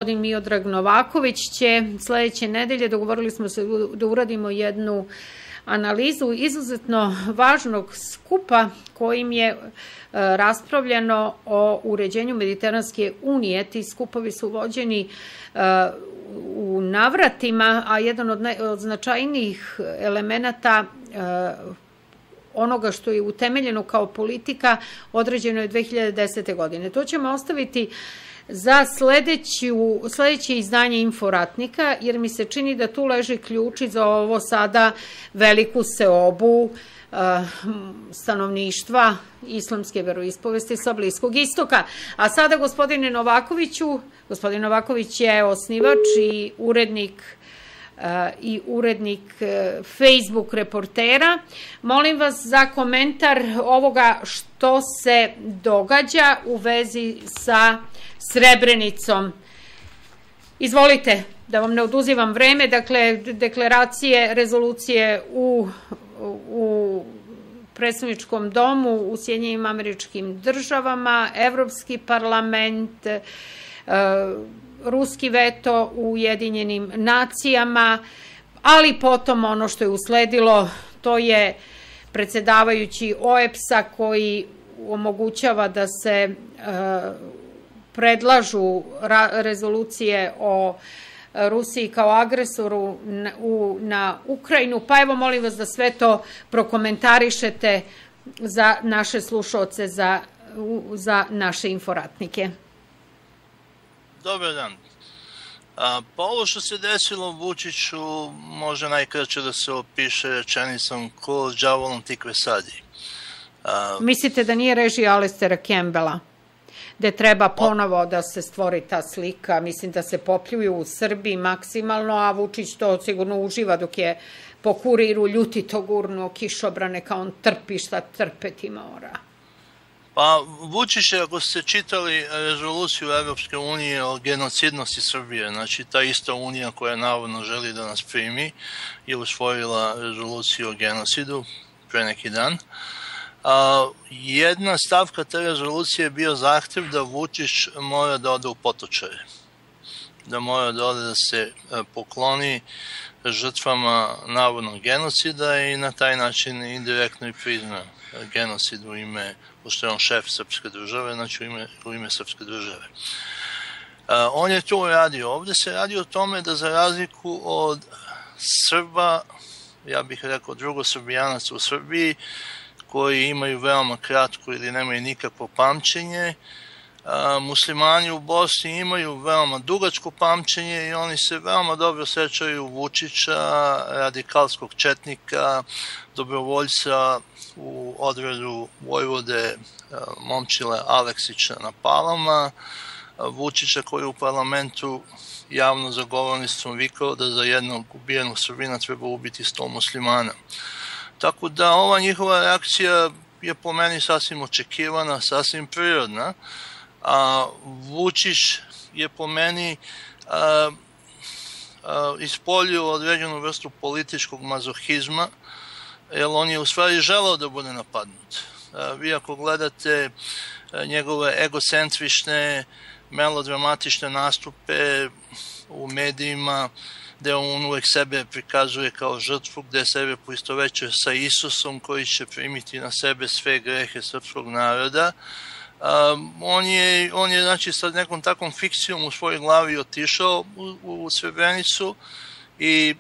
Gospodin Miodrag Novaković će sledeće nedelje, dogovorili smo se da uradimo jednu analizu izuzetno važnog skupa kojim je raspravljeno o uređenju Mediteranske unije. Ti skupovi su vođeni u navratima, a jedan od značajnijih elemenata onoga što je utemeljeno kao politika određeno je 2010. godine. To ćemo ostaviti za sledeće izdanje Inforatnika, jer mi se čini da tu leži ključ i za ovo sada veliku seobu stanovništva islamske veroispovesti sa Bliskog istoka. A sada, gospodine Novakoviću, gospodin Novaković je osnivač i urednik Facebook reportera. Molim vas za komentar ovoga što se događa u vezi sa Srebrenicom. Izvolite, da vam ne oduzivam vreme. Dakle, deklaracije, rezolucije u predstavničkom domu u Sjedinjenim Američkim Državama, Evropski parlament, ruski veto u Ujedinjenim nacijama, ali potom ono što je usledilo, to je predsedavajući OEBS-a koji omogućava da se predlažu rezolucije o Rusiji kao agresoru na Ukrajinu. Pa evo, molim vas da sve to prokomentarišete za naše slušaoce, za naše inforatnike. Dobar dan. Pa ovo što se desilo Vučiću može najkraće da se opiše rečenicom ko s đavolom tikve sadi. Mislite da nije režija Alestera Campbella, gde treba ponovo da se stvori ta slika? Mislim da se popljuju u Srbiji maksimalno, a Vučić to sigurno uživa dok je po Kuriru ljutito gurnuo kišobrane, kao on trpi šta trpeti mora. Pa Vučić je, ako ste čitali rezoluciju Evropske unije o genocidnosti Srbije, znači ta ista unija koja navodno želi da nas primi, je usvojila rezoluciju o genocidu pre neki dan. Jedna stavka te rezolucije je bio zahtev da Vučić mora da ode u Potočare, da mora da ode da se pokloni žrtvama navodnog genocida i na taj način indirektno i prizna genocid u ime, pošto je on šef srpske države, znači u ime srpske države. On je to uradio. Ovde se radi o tome da za razliku od Srba, ja bih rekao drugosrbijanaca u Srbiji, koji imaju veoma kratko ili nemaju nikakvo pamćenje, muslimani u Bosni imaju veoma dugačko pamćenje i oni se veoma dobro sećaju Vučića, radikalskog četnika, dobrovoljca u odredu vojvode Momčile Aleksića na Palama, Vučića koji u parlamentu javno za govornictvom vikao da za jednog ubijenog Srbina treba ubiti 100 muslimana. Tako da ova njihova reakcija je po meni sasvim očekivana, sasvim prirodna, a Vučić je po meni ispoljio određenu vrstu političkog mazohizma, jer on je u stvari želeo da bude napadnut. Vi ako gledate njegove egocentrične, melodramatične nastupe u medijima, gde on uvek sebe prikazuje kao žrtvu, gde sebe poistovećuje sa Isusom koji će primiti na sebe sve grehe srpskog naroda, on je znači sa nekom takvom fikcijom u svojoj glavi otišao u Srebrenicu i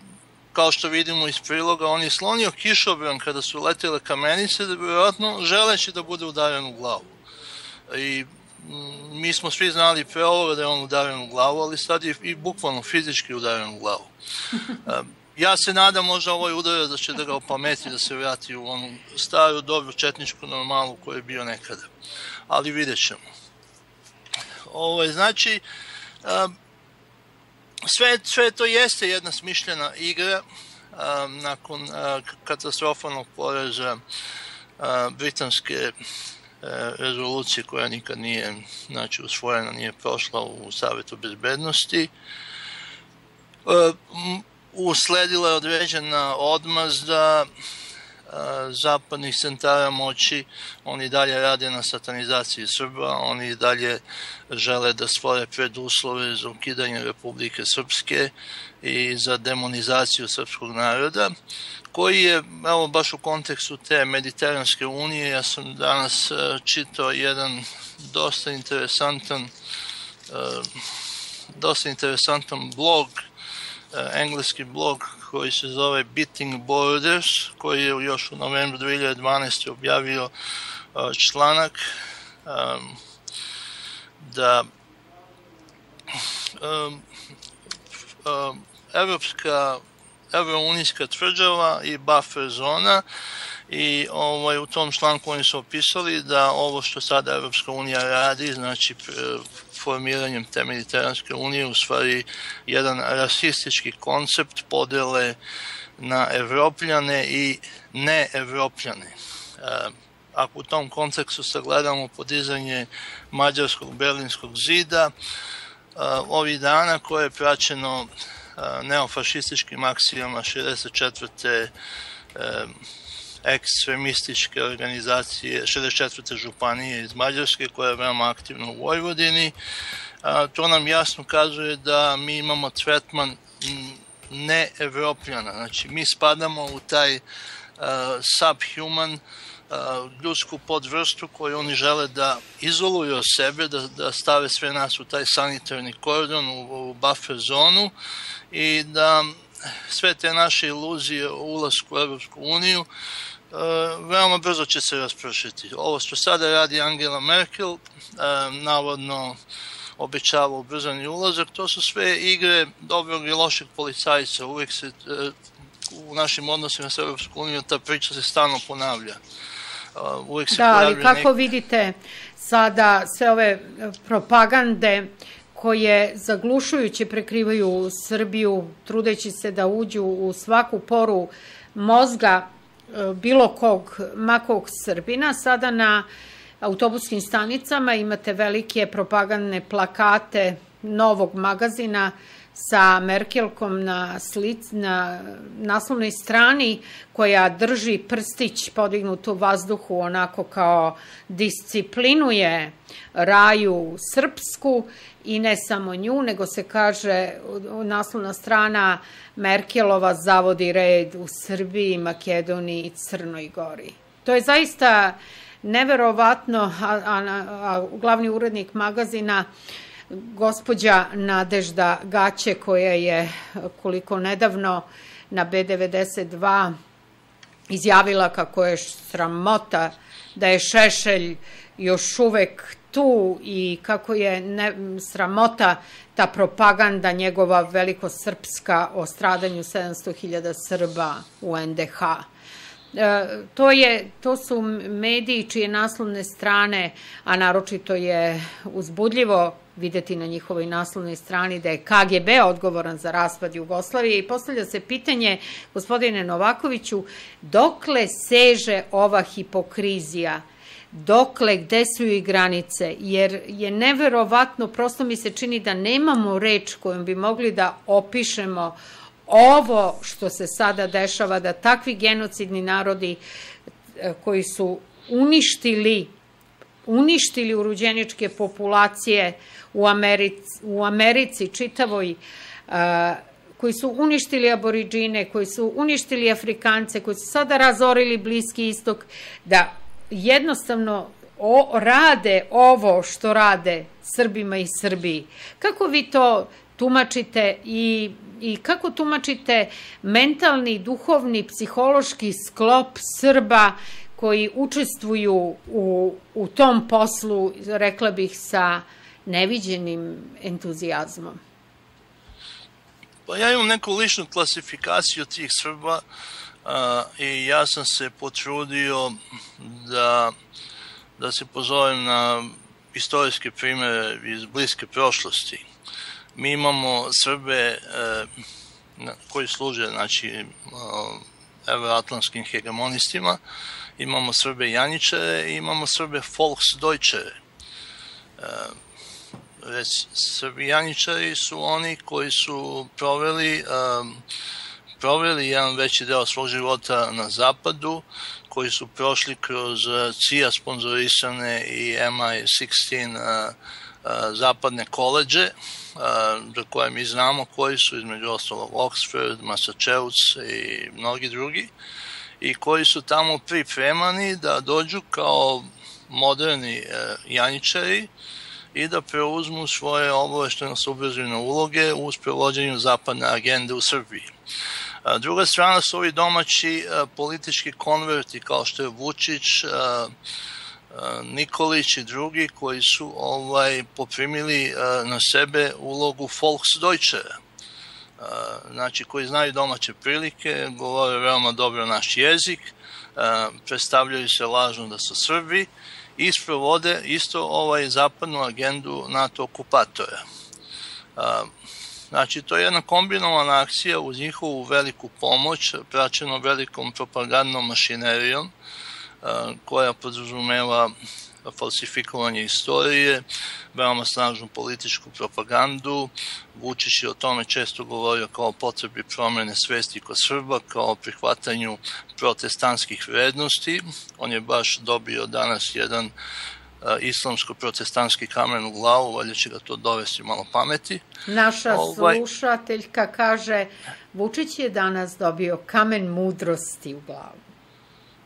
kao što vidimo iz priloga, on je slonio kišobran kada su letele kamenice, da bi vjerojatno želeći da bude udaren u glavu. I mi smo svi znali pre ovoga da je on udaren u glavu, ali sad je i bukvalno fizički udaren u glavu. Ja se nadam možda ovoj udarac da će da ga opameti, da se vrati u onu staru, dobru četničku normalu koju je bio nekada. Ali vidjet ćemo. Znači, sve to jeste jedna smišljena igra nakon katastrofalnog poraza britanske rezolucije koja nikad nije usvojena, nije prošla u Savetu bezbednosti. Usledila je određena odmazda zapadnih centara moći, oni dalje rade na satanizaciji Srba, oni dalje žele da stvore preduslove za ukidanje Republike Srpske i za demonizaciju srpskog naroda, koji je, evo baš u kontekstu te Mediteranske unije, ja sam danas čitao jedan dosta interesantan blog, engleski blog koji se zove Beating Borders, koji je još u novembru 2012. objavio članak da Evrounijska tvrđava i buffer zona, i u tom članku oni su opisali da ovo što sada Evropska unija radi, znači formiranjem te Mediteranske unije, u stvari jedan rasistički koncept podele na Evropljane i ne-Evropljane. Ako u tom kontekstu sagledamo podizanje mađarskog Berlinskog zida, ovih dana koje je praćeno neofašističkim akcijama 64. ekstremističke organizacije 64. županije iz Mađarske, koja je veoma aktivna u Vojvodini, to nam jasno kazuje da mi imamo tretman ne-Evropljana. Znači, mi spadamo u taj subhuman, ljudsku podvrstu koju oni žele da izoluju od sebe, da stave sve nas u taj sanitarni kordon, u buffer zonu, i da sve te naše iluzije o ulasku u Evropsku uniju veoma brzo će se raspršiti. Ovo što sada radi Angela Merkel, navodno obećava ubrzani ulazak, to su sve igre dobrog i lošeg policajca. Uvijek se u našim odnosima sa Evropskom unijom ta priča se stalno ponavlja. Da, ali kako vidite sada sve ove propagande koje zaglušujuće prekrivaju Srbiju, trudeći se da uđu u svaku poru mozga bilo kog makog Srbina. Sada na autobuskim stanicama imate velike propagandne plakate Novog magazina sa Merkelkom na naslovnoj strani, koja drži prstić podignut u vazduhu, onako kao disciplinuje Raju Srpsku, i ne samo nju, nego se kaže naslovna strana Merkelova zavodi red u Srbiji, Makedoniji i Crnoj Gori. To je zaista neverovatno, a glavni urednik magazina, gospođa Nadežda Gaće, koja je koliko nedavno na B92 izjavila kako je sramota da je Šešelj još uvek tu i kako je sramota ta propaganda njegova velikosrpska o stradanju 700.000 Srba u NDH. To su mediji čije naslovne strane, a naročito je uzbudljivo videti na njihovoj naslovnoj strani da je KGB odgovoran za raspad Jugoslavije, i postavlja se pitanje, gospodine Novakoviću, dokle seže ova hipokrizija? Dokle, gde su i granice? Jer je neverovatno, prosto mi se čini da nemamo reč kojom bi mogli da opišemo ovo što se sada dešava, da takvi genocidni narodi koji su uništili urođeničke populacije u Americi čitavoj, koji su uništili aboriđine, koji su uništili Afrikance, koji su sada razorili Bliski istok, da jednostavno rade ovo što rade Srbima i Srbiji. Kako vi to tumačite i kako tumačite mentalni, duhovni, psihološki sklop Srba koji učestvuju u tom poslu, rekla bih, sa neviđenim entuzijazmom? Pa ja imam neku ličnu klasifikaciju tih Srba i ja sam se potrudio da se pozovem na istorijske primere iz bliske prošlosti. Mi imamo Srbe koji služe, znači, evroatlantskim hegemonistima, imamo Srbe Janjičare i imamo Srbe Volksdeutschere. Srbi Janjičari su oni koji su proveli proveli jedan veći deo svog života na zapadu, koji su prošli kroz CIA sponzorisane i MI16 zapadne koleđe, za koje mi znamo koji su, između ostalog Oxford, Massachusetts i mnogi drugi, i koji su tamo pripremani da dođu kao moderni janjičari i da preuzmu svoje obavešteno-subverzivne uloge u sprovođenju zapadne agende u Srbiji. Druga strana su ovi domaći politički konverti kao što je Vučić, Nikolić i drugi koji su poprimili na sebe ulogu Volksdeutschera. Znači koji znaju domaće prilike, govore veoma dobro naš jezik, predstavljaju se lažno da su Srbi i sprovode isto zapadnu agendu NATO okupatora. Znači, to je jedna kombinovana akcija uz njihovu veliku pomoć, praćeno velikom propagandnom mašinerijom, koja podrazumeva falsifikovanje istorije, veoma snažnu političku propagandu. Vučić je o tome često govorio kao potrebi promene svesti kod Srba, kao prihvatanju protestantskih vrednosti. On je baš dobio danas jedan islamsko-protestantski kamen u glavu, valjda će ga to dovesti malo pameti. Naša slušateljka kaže, Vučić je danas dobio kamen mudrosti u glavu.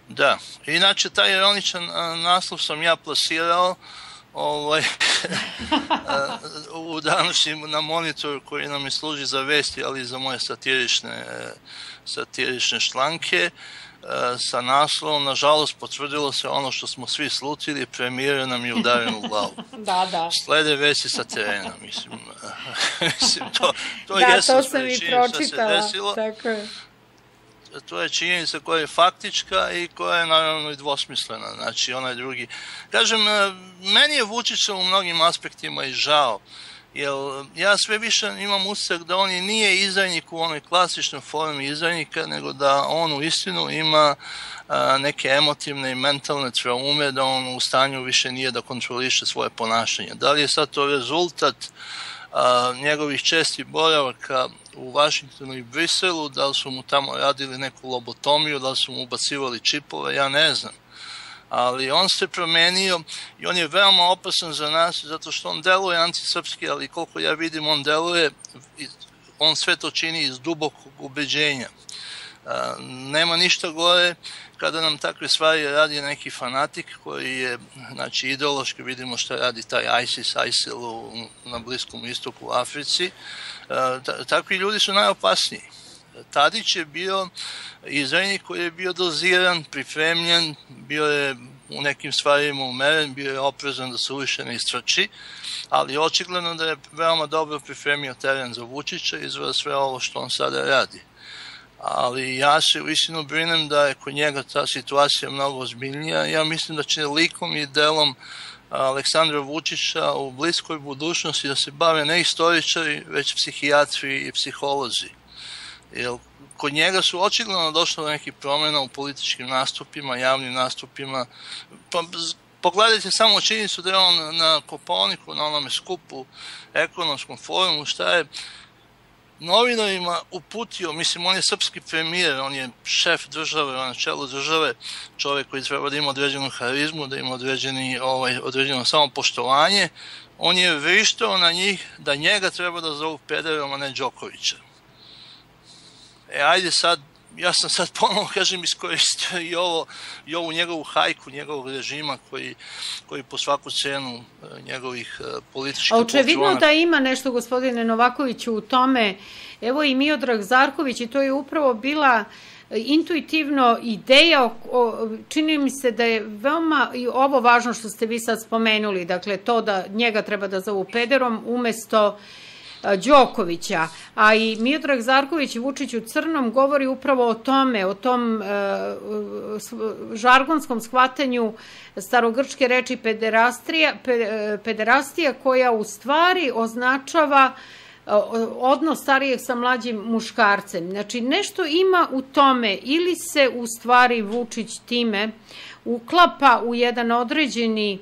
Da, inače taj ironičan naslov sam ja plasirao u današnjim na monitoru koji nam je služi za vesti, ali i za moje satirične članke, sa naslovom, nažalost, potvrdilo se ono što smo svi slutili, premijer nam je udaren u glavu. Da. Slede vesti sa terena, mislim. Da, to sam i pročitala. Tako je. To je činjenica koja je faktička i koja je naravno i dvosmislena. Znači, onaj drugi. Kažem, meni je Vučića u mnogim aspektima i žao, jer ja sve više imam utisak da on i nije izdajnik u onoj klasičnoj formi izdajnika, nego da on u istinu ima neke emotivne i mentalne traume, da on u stanju više nije da kontroliše svoje ponašanje. Da li je sad to rezultat njegovih čestih boravaka u Vašingtonu i Briselu, da li su mu tamo radili neku lobotomiju, da li su mu ubacivali čipove, ja ne znam. Ali on se promenio i on je veoma opasan za nas zato što on deluje antisrpski, ali koliko ja vidim on sve to čini iz dubokog ubeđenja. Nema ništa gore kada nam takve stvari radi neki fanatik koji je, znači ideološki vidimo šta radi taj ISIL na Bliskom istoku u Africi. Takvi ljudi su najopasniji. Tadić je bio izdajnik koji je bio doziran, pripremljen, bio je u nekim stvarima umeren, bio je oprezan da se uviše ne istrči, ali očigledno da je veoma dobro pripremio teren za Vučića i za sve ovo što on sada radi. Ali ja se uistinu brinem da je kod njega ta situacija mnogo ozbiljnija. Ja mislim da će likom i delom Aleksandra Vučića u bliskoj budućnosti da se bave ne istoričari, već psihijatri i psiholozi. Jer kod njega su očigledno došlo do nekih promjena u političkim nastupima, javnim nastupima. Pogledajte samo činjenicu da je on na Kopaoniku, na onome skupu, ekonomskom forumu, šta je novinarima uputio, mislim, on je srpski premijer, on je šef države, on je na čelu države, čovjek koji treba da ima određenu harizmu, da ima određeno samopoštovanje, on je vrištao na njih da njega treba da zovu pederom, a ne Đokovića. Ajde sad, ja sam sad ponovno, kažem, iskoristio i ovu njegovu hajku, njegovog režima koji po svaku cenu njegovih političkih putruana. Očevidno da ima nešto, gospodine Novakoviću, u tome. Evo i Miodrag Zarković, i to je upravo bila intuitivno ideja, čini mi se da je veoma i ovo važno što ste vi sad spomenuli, dakle to da njega treba da zovu pederom umesto Đokovića, a i Miodrag Zarković Vučić u crnom govori upravo o tome, o tom žargonskom shvatanju starogrčke reči pederastija koja u stvari označava odnos starijeg sa mlađim muškarcem. Znači nešto ima u tome ili se u stvari Vučić time uklapa u jedan određeni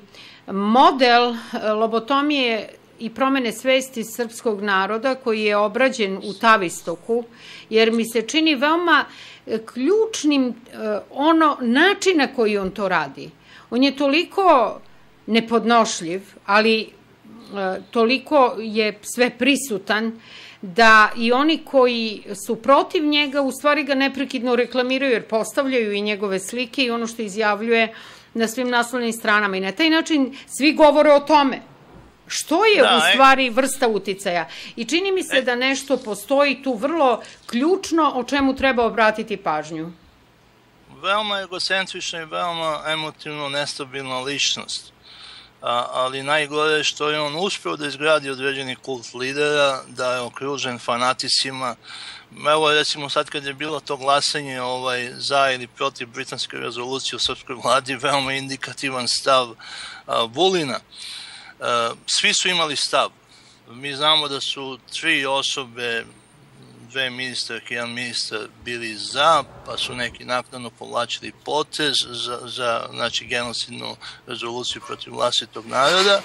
model lobotomije i promene svesti srpskog naroda koji je obrađen u Tavistoku, jer mi se čini veoma ključnim načina koji on to radi. On je toliko nepodnošljiv, ali toliko je sve prisutan da i oni koji su protiv njega u stvari ga neprekidno reklamiraju jer postavljaju i njegove slike i ono što izjavljuje na svim naslovnim stranama i na taj način svi govore o tome. Što je u stvari vrsta uticaja? I čini mi se da nešto postoji tu vrlo ključno o čemu treba obratiti pažnju. Veoma egocentrična i veoma emotivno nestabilna ličnost. Ali najgore je što je on uspeo da izgradi određeni kult lidera, da je okružen fanaticima. Evo recimo sad kad je bilo to glasanje za ili protiv britanske rezolucije u srpskoj vladi, veoma indikativan stav Vulina. Svi su imali stav. Mi znamo da su 3 osobe, 2 ministarke i 1 ministar bili za, pa su neki naknadno povlačili potez za genocidnu rezoluciju protiv vlastitog naroda.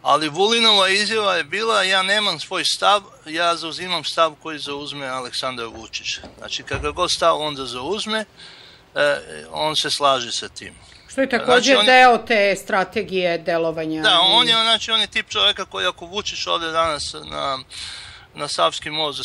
Ali Vulinova izjava je bila: ja nemam svoj stav, ja zauzimam stav koji zauzme Aleksandar Vučić. Znači, kada god stav onda zauzme, on se slaže sa tim. Što je također deo te strategije delovanja. Da, on je tip čoveka koji ako Vučić ode danas na Savski most da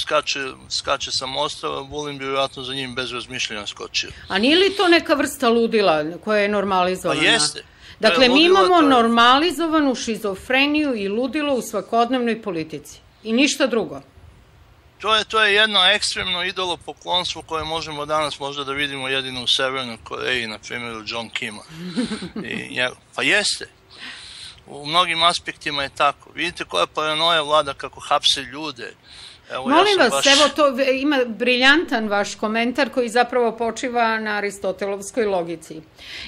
skače sa mosta, Vulin bi vjerojatno za njim bez razmišljanja skočio. A nije li to neka vrsta ludila koja je normalizovana? Pa jeste. Dakle, mi imamo normalizovanu šizofreniju i ludilo u svakodnevnoj politici. I ništa drugo. To je jedno ekstremno idolopoklonstvo koje možemo danas možda da vidimo jedino u Severnoj Koreji, na primjeru John Kima. Pa jeste. U mnogim aspektima je tako. Vidite koja paranoja vlada kako hapse ljude. Molim vas, evo to ima briljantan vaš komentar koji zapravo počiva na aristotelovskoj logici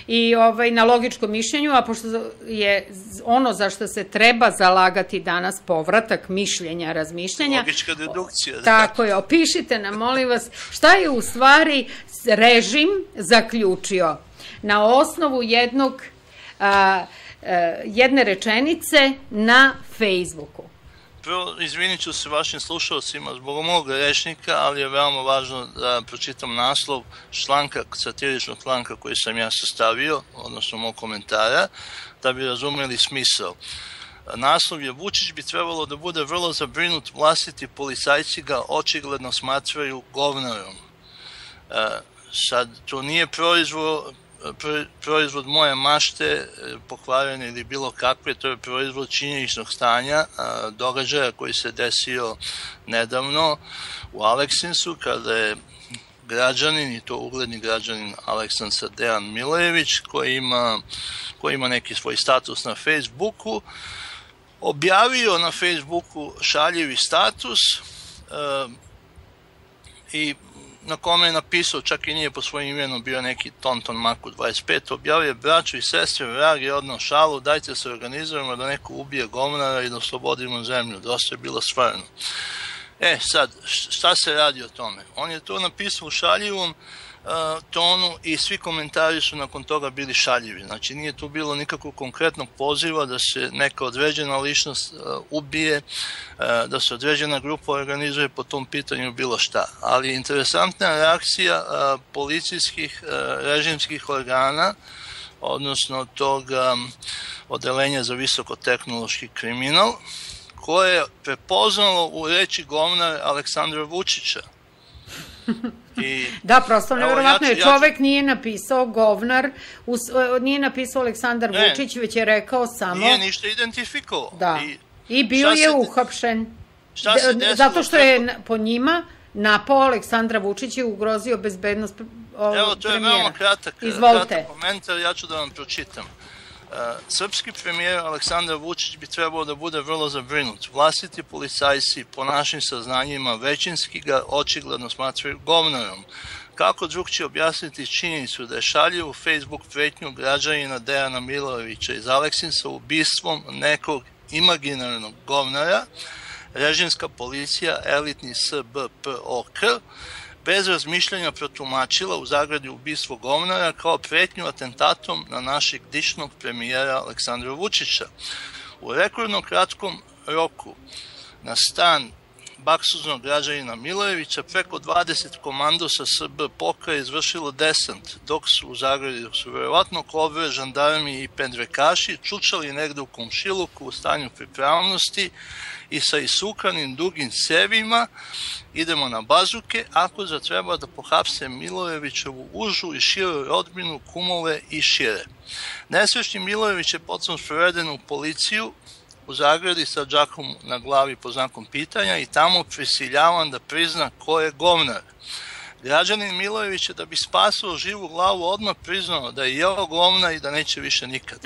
i na logičkom mišljenju, a pošto je ono za što se treba zalagati danas povratak mišljenja, razmišljanja. Logička dedukcija. Tako je, opišite nam, molim vas, šta je u stvari režim zaključio na osnovu jedne rečenice na Facebooku. Prvo, izvinit ću se vašim slušalcima zbog mog rečnika, ali je veoma važno da pročitam naslov satiričnog članka koji sam ja sastavio, odnosno mog komentara, da bi razumeli smisao. Naslov je: Vučić bi trebalo da bude vrlo zabrinut, vlastiti policajci ga očigledno smatraju govnarom. Sad, to nije proizvod moje mašte, pokvarene ili bilo kakve, to je proizvod činjeničnog stanja, događaja koji se desio nedavno u Aleksincu, kada je građanin, i to ugledni građanin Aleksanca Dejan Milojević, koji ima neki svoj status na Facebooku, objavio na Facebooku šaljivi status i na kome je napisao, čak i nije po svojim imenom, bio neki Tonton Maku 25, objavio: braćo i sestre, vrag je odnao šalu, dajte se organizujemo da neko ubije govnara i da oslobodimo zemlju, dosta je bilo stvarno. Sad, šta se radi o tome? On je to napisao u šaljivom tonu i svi komentari su nakon toga bili šaljivi. Znači, nije tu bilo nikakvog konkretnog poziva da se neka određena ličnost ubije, da se određena grupa organizuje po tom pitanju bilo šta. Ali interesantna reakcija policijskih režimskih organa, odnosno tog odelenja za visokotehnološki kriminal, koje je prepoznalo u reči govnar Aleksandra Vučića. Da, prosto nevjerovatno je, čovek nije napisao govnar, nije napisao Aleksandar Vučić, već je rekao samo... Nije ništa identifikovao. Da, i bio je uhapšen. Zato što je po njima napao Aleksandra Vučića i ugrozio bezbednost premijera. Evo, to je veoma kratak komentar, ja ću da vam pročitam. Srpski premijer Aleksandar Vučić bi trebao da bude vrlo zabrinut. Vlastiti policajci, po našim saznanjima, većinski ga očigledno smatraju govnarom. Kako drugčije objasniti činjenicu da je šaljivu Facebook pretnju građanina Dejana Milojevića iz Aleksinca ubistvom nekog imaginarnog govnara, režimska policija, elitni SBPOK, bez razmišljanja protumačila u zagradi ubistvo govnara kao pretnju atentatom na našeg dišnog premijera Aleksandra Vučića. U rekordno kratkom roku na stan baksuznog građanina Milojevića preko 20 komandosa SBPOK-a izvršilo desant, dok su verovatno kovre, žandarmi i pendrekaši čučali negde u komšiluku u stanju pripravnosti i sa isukanim dugim cevima idemo na bazuke ako zatreba da pohapse Milojevićevu užu i širu rodbinu, kumove i šire. Nesrećni Milojević je potom spreveden u policiju u Zagradi sa džakom na glavi po znakom pitanja i tamo prisiljavan da prizna ko je govnar. Građanin Milojević je da bi spasao živu glavu odmah priznao da je jeo govna i da neće više nikad.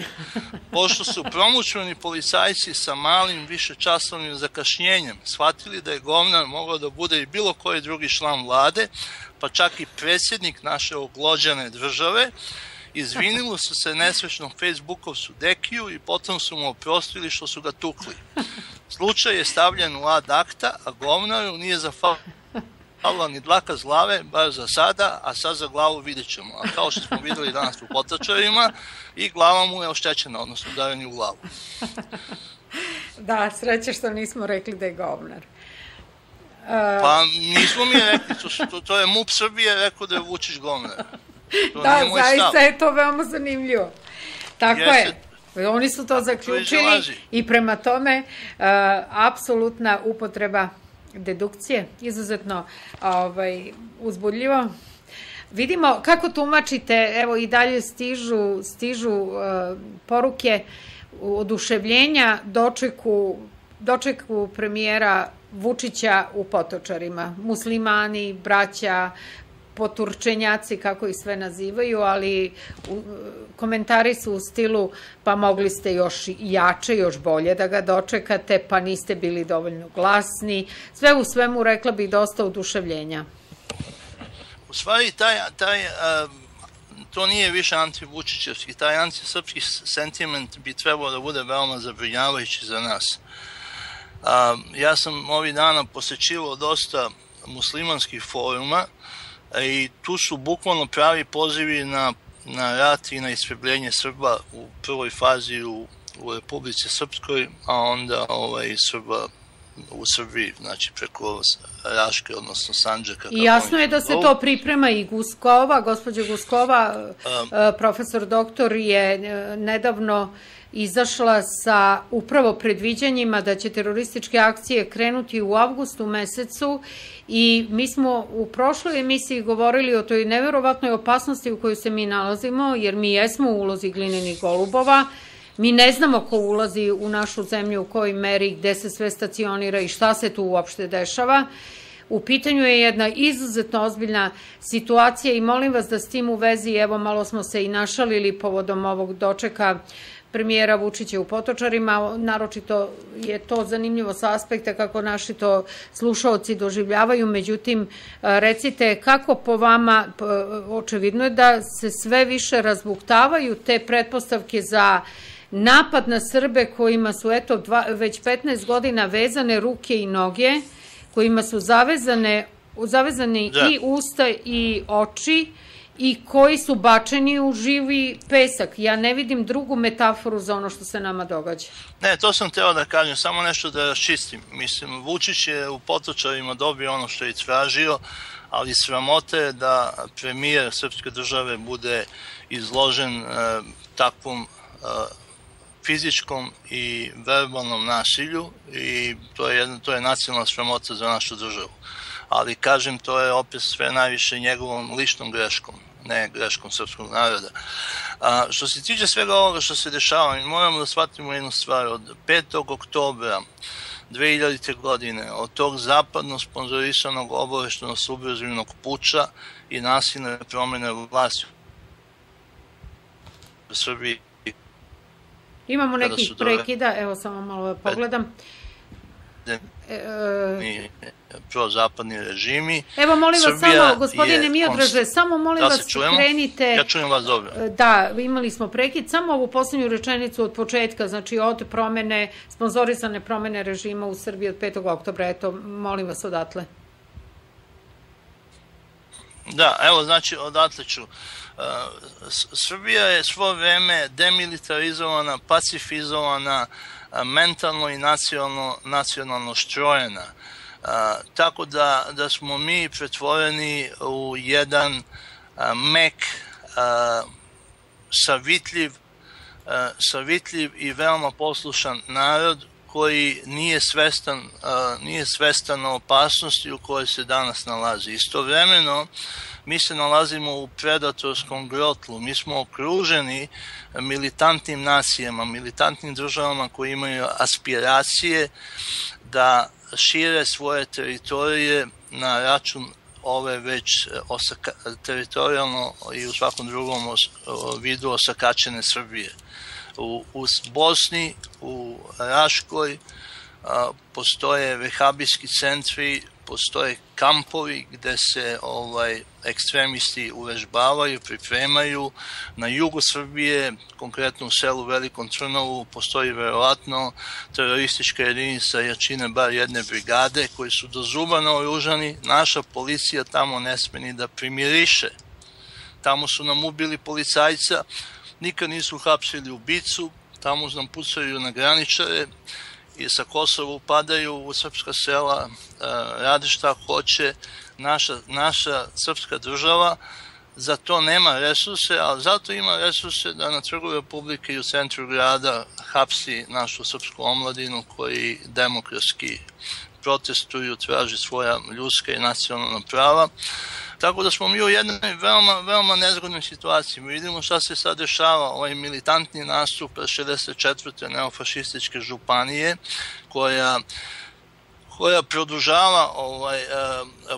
Pošto su promućeni policajci sa malim višečasovnim zakašnjenjem shvatili da je govnar mogao da bude i bilo koji drugi član vlade, pa čak i predsjednik naše oglođene države, izvinili su se nesrećnom Facebookovcu Dekiju i potom su mu oprostili što su ga tukli. Slučaj je stavljen u ad acta, a govnaru nije zafalila ni dlaka z glave, bar za sada, a sad za glavu vidjet ćemo. A kao što smo videli danas u Potočarima, i glava mu je oštećena, odnosno udareni u glavu. Da, sreće što nismo rekli da je govnar. Pa nismo mi rekli, to je MUP Srbije rekao da je Vučić govnar. Da, zaista je to veoma zanimljivo. Tako je. Oni su to zaključili i prema tome apsolutna upotreba dedukcije, izuzetno uzbudljivo. Vidimo kako tumačite, evo i dalje stižu poruke oduševljenja dočeku premijera Vučića u Potočarima. Muslimani, braća, poturčenjaci, kako ih sve nazivaju, ali komentari su u stilu pa mogli ste još jače, još bolje da ga dočekate, pa niste bili dovoljno glasni. Sve u svemu, rekla bih, dosta oduševljenja. U stvari, to nije više antivučićevski, taj antisrpski sentiment bi trebao da bude veoma zabrinjavajući za nas. Ja sam ovih dana posećivao dosta muslimanskih foruma i tu su bukvalno pravi pozivi na rat i na istrebljenje Srba u prvoj fazi u Republici Srpskoj, a onda Srba u Srbiji, znači preko Raške, odnosno Sandžaka. I jasno je da se to priprema i Guskova, gospođa Guskova, profesor doktor, je nedavno izašla sa upravo predviđanjima da će terorističke akcije krenuti u avgustu mesecu i mi smo u prošloj emisiji govorili o toj neverovatnoj opasnosti u kojoj se mi nalazimo, jer mi jesmo u ulozi glinenih golubova. Mi ne znamo ko ulazi u našu zemlju, u kojoj meri, gde se sve stacionira i šta se tu uopšte dešava. U pitanju je jedna izuzetno ozbiljna situacija i molim vas da s tim u vezi, evo malo smo se i našalili povodom ovog dočeka premijera Vučića u Potočarima, naročito je to zanimljivo sa aspekta kako naši to slušaoci doživljavaju, međutim, recite kako po vama, očevidno je da se sve više razbuktavaju te pretpostavke za napad na Srbe kojima su eto već 15 godina vezane ruke i noge, kojima su zavezani i usta i oči, i koji su bačeni u živi pesak. Ja ne vidim drugu metaforu za ono što se nama događa. Ne, to sam teo da kažem, samo nešto da raščistim. Mislim, Vučić je u Potočarima dobio ono što je tražio, ali sramota je da premijer srpske države bude izložen takvom fizičkom i verbalnom nasilju i to je nacionalna sramota za našu državu. Ali, kažem, to je opet sve najviše njegovom ličnom greškom, ne greškom srpskog naroda. Što se tiče svega ovoga što se dešava, mi moramo da shvatimo jednu stvar. Od 5. oktobra 2000. godine, od tog zapadno sponzorisanog obaveštenog subverzivnog puča i nasilne promene vlasti u Srbiji. Imamo nekih prekida, evo samo malo pogledam. Prozapadni režimi. Evo, molim vas samo, gospodine Miodraže, samo molim vas krenite. Ja čujem vas dobro. Da, imali smo prekid. Samo ovu posljednju rečenicu od početka, znači od promene, sponzorisane promene režima u Srbiji od 5. oktobra. Eto, molim vas odatle. Da, evo, znači, odatle ću. Srbija je svo vreme demilitarizovana, pacifizovana, mentalno i nacionalno štrojena. Tako da smo mi pretvoreni u jedan mek, savitljiv i veoma poslušan narod koji nije svestan opasnosti u kojoj se danas nalazi. Istovremeno, mi se nalazimo u predatorskom grotlu. Mi smo okruženi militantnim nacijama, militantnim državama koji imaju aspiracije da šire svoje teritorije na račun ove već teritorijalno i u svakom drugom vidu osakačene Srbije. U Bosni, u Raškoj postoje vehabijski centri, postoje kampovi gde se ekstremisti uvežbavaju, pripremaju. Na jugu Srbije, konkretno u selu Velikom Trnovu, postoji verovatno teroristička jedinica jačine bar jedne brigade koji su do zuba naoružani. Naša policija tamo ne sme ni da primiriše. Tamo su nam ubili policajca, nikad nisu hapsili ubicu, tamo nam pucaju na graničare i sa Kosova upadaju u srpska sela, rade šta hoće. Naša srpska država za to nema resurse, ali zato ima resurse da na Trgu Republike i u centru grada hapsi našu srpsku omladinu koji demokratski protestuju, traži svoja ljudska i nacionalna prava. Tako da smo mi u jednoj veoma nezgodnoj situaciji. Mi vidimo šta se sad dešava, ovaj militantni nastup 64. neofašističke županije koja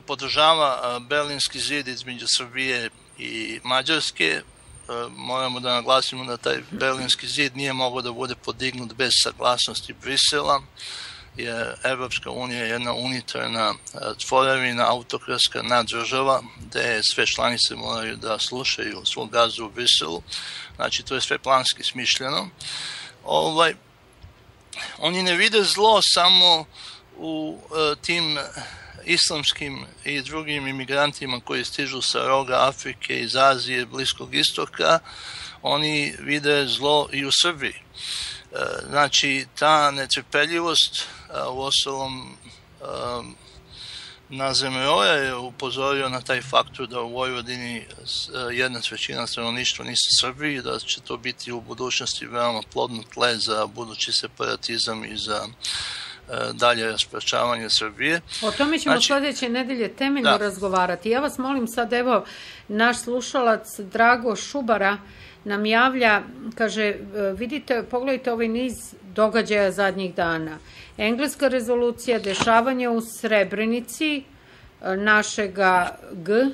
podržava Berlinski zid između Srbije i Mađarske. Moramo da naglasimo da taj Berlinski zid nije mogao da bude podignut bez saglasnosti Brisela, jer Evropska unija je jedna unitarna tvorevina, autokratska naddržava, gde sve članice moraju da slušaju svog gazdu u Briselu. Znači, to je sve planski smišljeno. Oni ne vide zlo samo u tim islamskim i drugim imigrantima koji stižu sa roga Afrike, iz Azije, Bliskog istoka. Oni vide zlo i u Srbiji. Znači, ta netrpeljivost, uostalom Nazem Roja je upozorio na taj faktor da u Vojvodini 1/3 stanovništva nisu Srbi i da će to biti u budućnosti veoma plodno tle za budući separatizam i za dalje raspračavanje Srbije. O tome ćemo sledeće nedelje temeljno razgovarati. Ja vas molim sad, evo, naš slušalac Drago Šubara nam javlja, kaže, vidite, pogledajte ovaj niz događaja zadnjih dana. Engleska rezolucija, dešavanje u Srebrenici, našega G,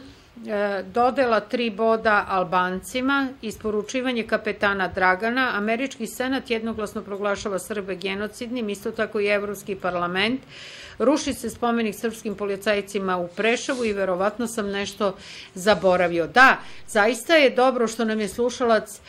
dodela 3 boda Albancima, isporučivanje kapetana Dragana, američki senat jednoglasno proglašava Srbe genocidnim, isto tako i Evropski parlament, ruši se spomenik srpskim policajcima u Preševu i verovatno sam nešto zaboravio. Da, zaista je dobro što nam je slušalac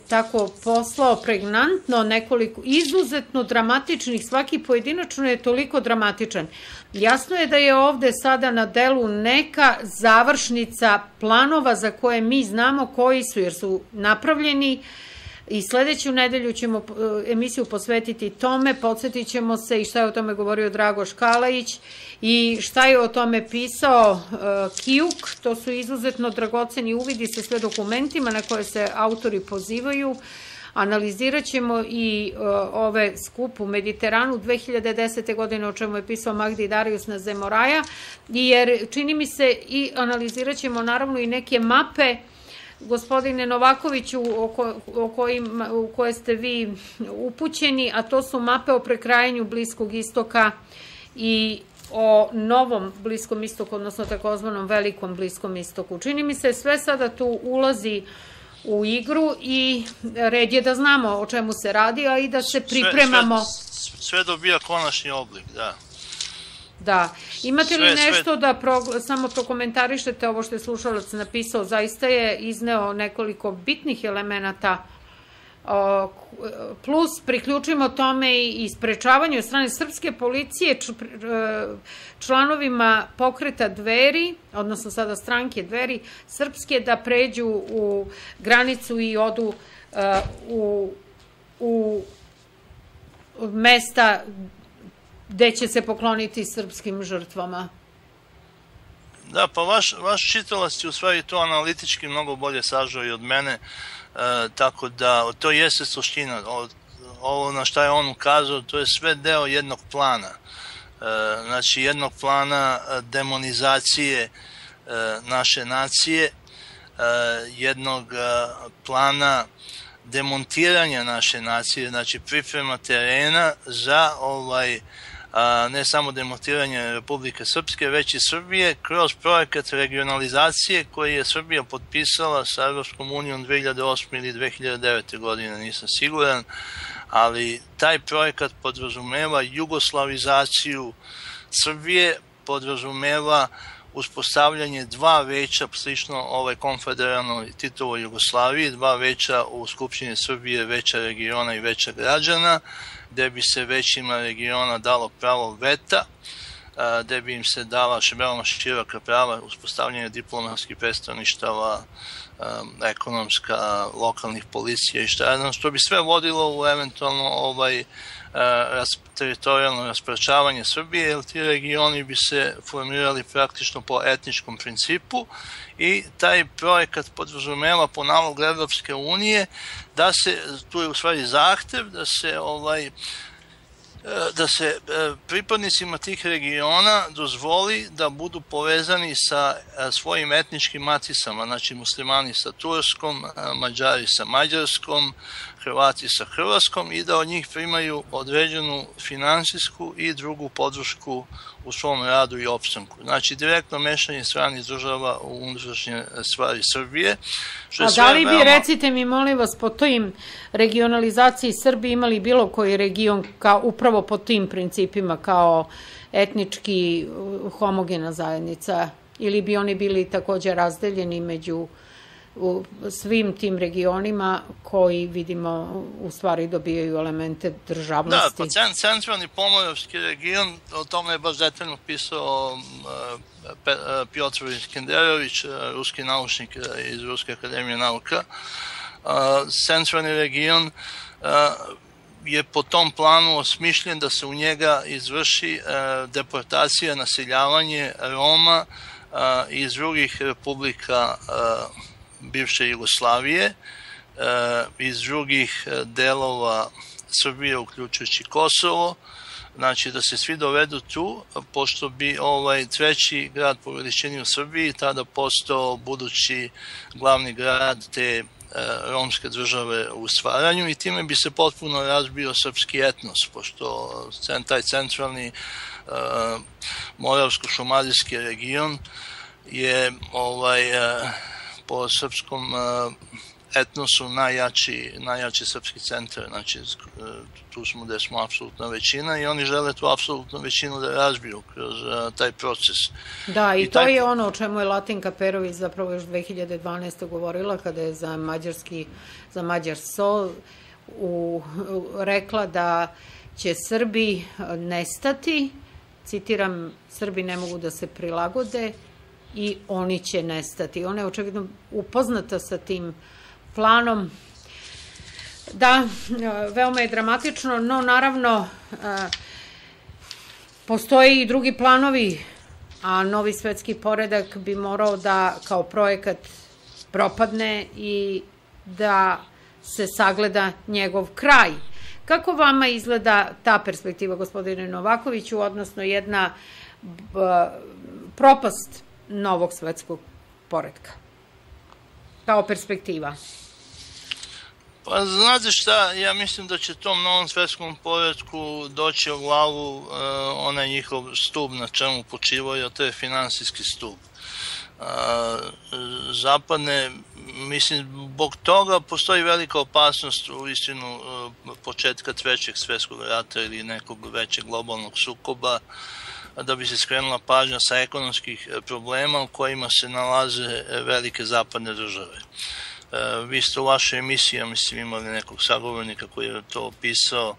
tako poslao pregnantno nekoliko izuzetno dramatičnih, svaki pojedinačno je toliko dramatičan. Jasno je da je ovde sada na delu neka završnica planova za koje mi znamo koji su, jer su napravljeni. I sledeću nedelju ćemo emisiju posvetiti tome, podsjetit ćemo se i šta je o tome govorio Dragoš Kalajić i šta je o tome pisao Kijuk. To su izuzetno dragoceni uvidi sa sve dokumentima na koje se autori pozivaju. Analizirat ćemo i ove skup u Mediteranu 2010. godine, o čemu je pisao Magdi Darius na Zemoraja, jer čini mi se i analizirat ćemo naravno i neke mape, gospodine Novakoviću, u koje ste vi upućeni, a to su mape o prekrajanju Bliskog istoka i o novom Bliskom istoku, odnosno takozvanom velikom Bliskom istoku. Čini mi se sve sada tu ulazi u igru i red je da znamo o čemu se radi, a i da se pripremamo. Sve dobija konačni oblik, da. Da. Imate li nešto da samo prokomentarišete ovo što je slušalac napisao? Zaista je izneo nekoliko bitnih elemenata, plus priključimo tome i sprečavanje od strane srpske policije članovima pokreta Dveri, odnosno sada stranke Dveri srpske, da pređu u granicu i odu u mesta gde će se pokloniti srpskim žrtvama. Da, pa vaš čitalac je u stvari to analitički mnogo bolje sažao i od mene, tako da to jeste suština. Ovo na šta je on ukazao, to je sve deo jednog plana. Znači jednog plana demonizacije naše nacije, jednog plana demontiranja naše nacije, znači priprema terena za ne samo demontiranje Republike Srpske, već i Srbije kroz projekat regionalizacije koji je Srbija potpisala sa Evropskom unijom 2008. ili 2009. godine, nisam siguran, ali taj projekat podrazumeva jugoslavizaciju Srbije, podrazumeva uspostavljanje dva veća, slično konfederalnoj Titovoj Jugoslaviji, dva veća u Skupštini Srbije, veća regiona i veća građana, gde bi se većima regiona dalo pravo veta, gde bi im se dala veoma široka prava uspostavljanja diplomatskih predstavništava, ekonomska, lokalnih policija i šta znam, što bi sve vodilo u eventualno teritorijalno raspračavanje Srbije, jer ti regioni bi se formirali praktično po etničkom principu i taj projekat podrazumeva po nalogu Evropske unije da se, tu je u stvari zahtev da se pripadnicima tih regiona dozvoli da budu povezani sa svojim etničkim maticama, znači muslimani sa Turskom, Mađari sa Mađarskom, Hrvati sa Hrvatskom i da od njih primaju određenu finansijsku i drugu podršku u svom radu i opstanku. Znači direktno mešanje stranih država u unutrašnje stvari Srbije. A da li bi, recite mi molim vas, po toj regionalizaciji Srbije imali bilo koji region upravo po tim principima kao etnički homogena zajednica, ili bi oni bili takođe razdeljeni među svim tim regionima koji, vidimo, u stvari dobijaju elemente državnosti? Da, pa centralni pomoravski region, o tome je baš detaljno pisao Pjotr Iskenderović, ruski naučnik iz Ruske akademije nauka. Centralni region je po tom planu osmišljen da se u njega izvrši deportacija, naseljavanje Roma iz drugih republika bivše Jugoslavije, iz drugih delova Srbije, uključujući Kosovo, znači da se svi dovedu tu, pošto bi treći grad po veličini u Srbiji tada postao budući glavni grad te romske države u stvaranju i time bi se potpuno razbio srpski etnos, pošto taj centralni moravsko-šumadijski region je po srpskom etnosu najjači srpski centar, znači tu smo gde smo apsolutna većina i oni žele tu apsolutnu većinu da razbiju kroz taj proces. Da, i to je ono o čemu je Latinka Perović zapravo još 2012. govorila kada je za Mađar So rekla da će Srbi nestati, citiram, Srbi ne mogu da se prilagode i oni će nestati. Ona je očigledno upoznata sa tim planom. Da, veoma je dramatično, no naravno postoje i drugi planovi, a novi svetski poredak bi morao da kao projekat propadne i da se sagleda njegov kraj. Kako vama izgleda ta perspektiva, gospodine Novakoviću, odnosno jedna propast novog svetskog poretka kao perspektiva? Pa znate šta, ja mislim da će tom novom svetskom poretku doći u glavu onaj njihov stub na čemu počivaju, a to je finansijski stub. Zapadne, mislim, zbog toga postoji velika opasnost u istinu početka trećeg svetskog rata ili nekog većeg globalnog sukoba, da bi se skrenula pažnja sa ekonomskih problema u kojima se nalaze velike zapadne države. Vi ste u vašoj emisiji, mislim, imali nekog sagovornika koji je to opisao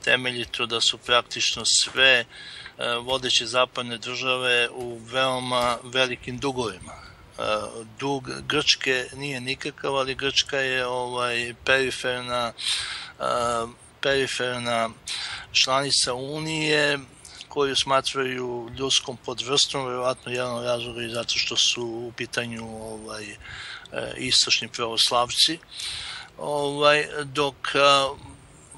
temeljito, da su praktično sve vodeće zapadne države u veoma velikim dugovima. Dug Grčke nije nikakav, ali Grčka je periferna periferna članica Unije, koju smatraju ljudskom podvrstom, verovatno jedan od razloga i zato što su u pitanju istočni pravoslavci, dok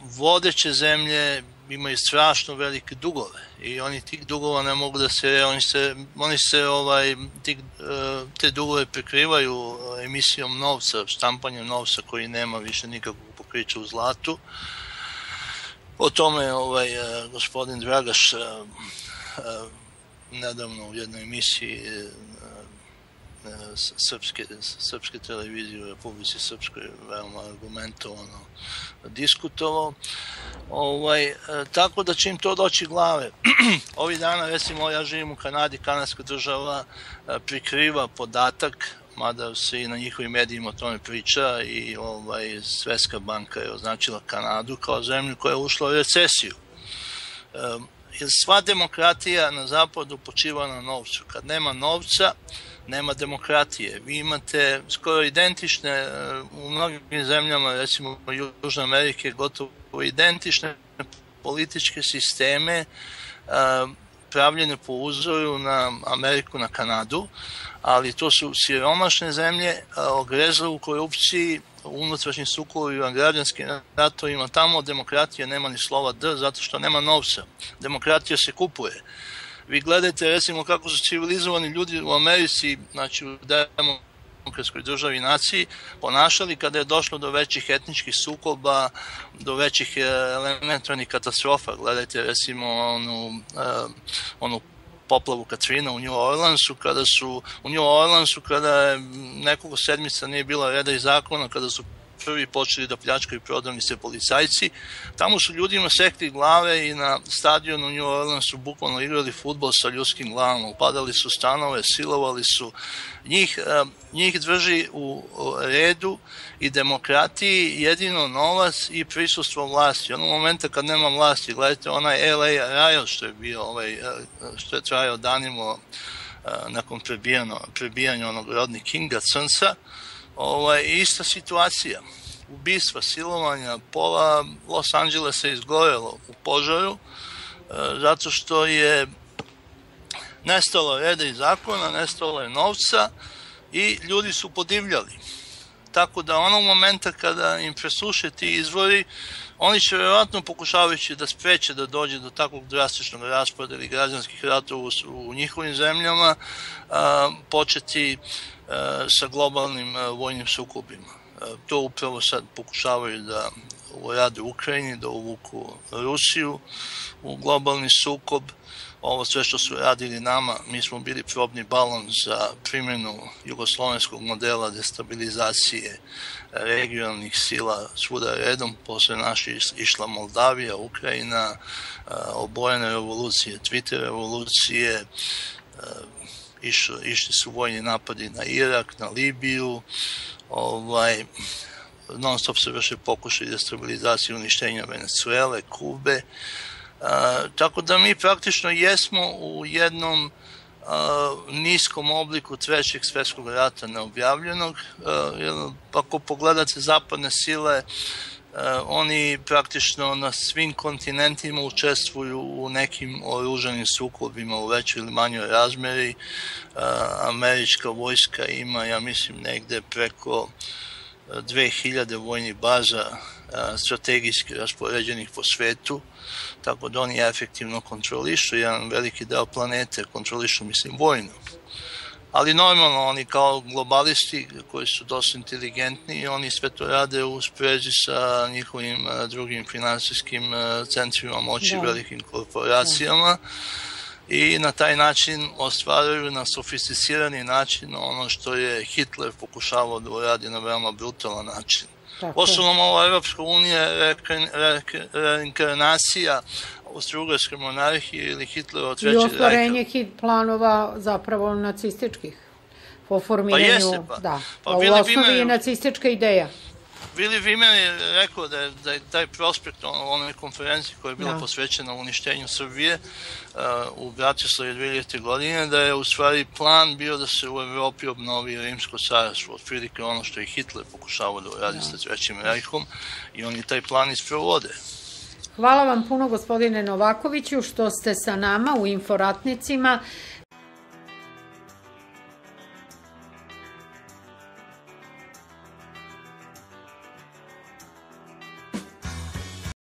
vodeće zemlje imaju strašno velike dugove i oni tih dugova ne mogu da te dugove prekrivaju emisijom novca, štampanjem novca koji nema više nikakvog pokrića u zlatu. O tome je gospodin Dragaš nedavno u jednoj emisiji srpske televizije u Republici Srpskoj veoma argumentovano diskutovao. Tako da će im to doći glave. Ovih dana, recimo, ja živim u Kanadi, kanadska država prikriva podatak, mada se i na njihovim medijima o tome priča, i Svetska banka je označila Kanadu kao zemlju koja je ušla u recesiju. Sva demokratija na zapadu počiva na novcu. Kad nema novca, nema demokratije. Vi imate skoro identične, u mnogim zemljama, recimo Južne Amerike, gotovo identične političke sisteme pravljene po uzoru na Ameriku, na Kanadu, ali to su siromašne zemlje, ogrezle u korupciji, unutrašnjim sukobima, građanskim ratovima. Tamo demokratija nema ni slova D, zato što nema novca. Demokratija se kupuje. Vi gledajte, recimo, kako su civilizovani ljudi u Americi, znači u demokratskoj državi naciji, ponašali kada je došlo do većih etničkih sukoba, do većih elementarnih katastrofa. Gledajte, recimo, onu poplavu Katrina u New Orleansu, kada nekoliko sedmica nije bilo reda i zakona, kada su prvi počeli da pljačkaju prodavnice policajci. Tamo su ljudima sekli glave i na stadionu u New Orleansu bukvalno igrali fudbal sa ljudskim glavama, upadali su stanove, silovali su. Njih drži u redu i demokratiji jedino novac i prisustvo vlasti. Onog momenta kad nema vlasti, gledajte onaj LA riot što je trajao danima nakon prebijanja onog Rodney Kinga Crnca, ista situacija. Ubistva, silovanja, pola Los Angelesa je izgorelo u požaru zato što je nestalo reda i zakona, nestalo je novca i ljudi su podivljali. Tako da onog momenta kada im presuše ti izvori, oni će verovatno pokušavajući da spreče da dođe do takvog drastičnog raspada ili građanskih ratova u njihovim zemljama početi sa globalnim vojnim sukobima. To upravo sad pokušavaju da urade u Ukrajini, da uvuku Rusiju u globalni sukob. Ovo sve što su radili nama, mi smo bili probni balon za primjenu jugoslovenskog modela destabilizacije regionalnih sila svuda redom. Posle naše išla Moldavija, Ukrajina, obojene revolucije, Twitter revolucije, išli su vojni napadi na Irak, na Libiju, non stop se vrše pokušaj destabilizacije, uništenja Venezuele, Kube. Tako da mi praktično jesmo u jednom niskom obliku trećeg svjetskog rata neobjavljenog. Ako pogledate zapadne sile, oni praktično na svim kontinentima učestvuju u nekim oružanim sukobima u većoj ili manjoj razmeri. Američka vojska ima, ja mislim, negde preko 2000 vojnih baza strategijski raspoređenih po svetu, tako da oni efektivno kontrolišu jedan veliki deo planete, kontrolišu, mislim, vojno. Ali normalno, oni kao globalisti koji su dosta inteligentni, oni sve to rade u sprezi sa njihovim drugim finansijskim centrima moći, velikim korporacijama, i na taj način ostvaruju na sofisticirani način ono što je Hitler pokušavao da uradi na veoma brutalan način. Osnovno, ova Evropska unija je reinkarnacija Austro-Ugarske monarhije ili Hitlerova treći rajka. I ostvarenje planova zapravo nacističkih po formiranju, u osnovi je nacistička ideja. Willy Wimmer je rekao da je taj prospekt onoj konferenciji koja je bila posvećena uništenju Srbije u Bratislavi 2000. godine, da je u stvari plan bio da se u Evropi obnovi Rimsko carstvo, otprilike ono što je Hitler pokušavao da uradi sa Trećim rajhom, i oni taj plan isprovode. Hvala vam puno, gospodine Novakoviću, što ste sa nama u Inforatnicima.